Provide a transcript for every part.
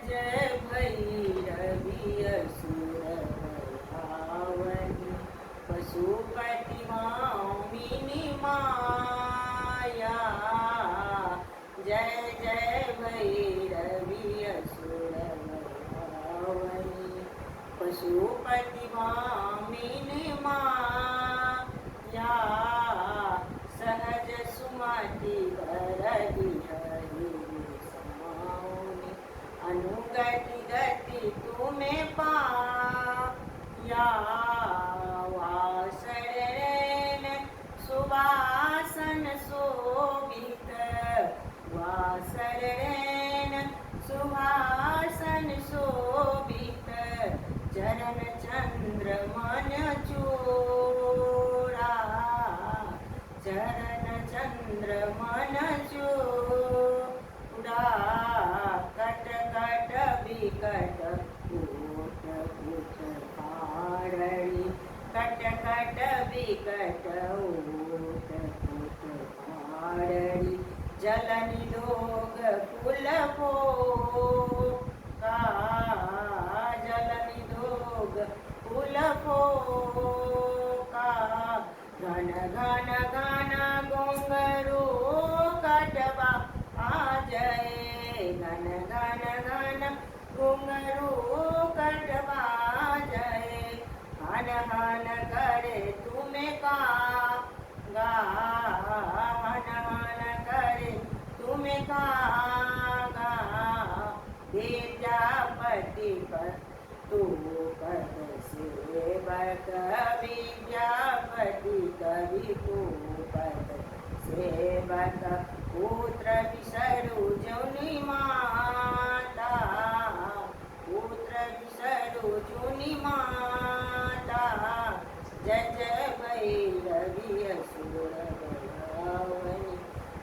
जय भैरवी असुर भयावनी पशुपति मामिनी माया। जय जय भैरवी असुर भयावनी पशुपति मामिनी माया। सहज सुमति भरदि हरि समाउनि अनुगति गति तुम्हें पाया। वासरेण सुवासन शोभित वासरेण सुवासन शोभित चरण चंद्र मन चूड़ा। चरण चंद्र मन चूड़ा। कट कट विकट कूट कूट पारणी कट कट विकट ऊट कूट पारणी जल निरोग फूल का जल निरोग फूल का। घन घन घन घुंघरू कटवा आ जाए घन घन घन घुंघरू कटवा जाए। हन हन करे तुम्हें का गा हन हन करे तुम्हें का गा। विद्यापति पर तू पद सेवक विद्यापति कवि पद सेवक पुत्र विसरु जुनि माता पुत्र विसरु जुनि माता। जय जय भैरवी असुर भयावनी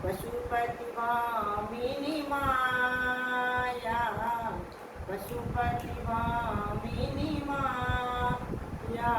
पशुपति मामिनी माया। पशुपति मामिनी माया।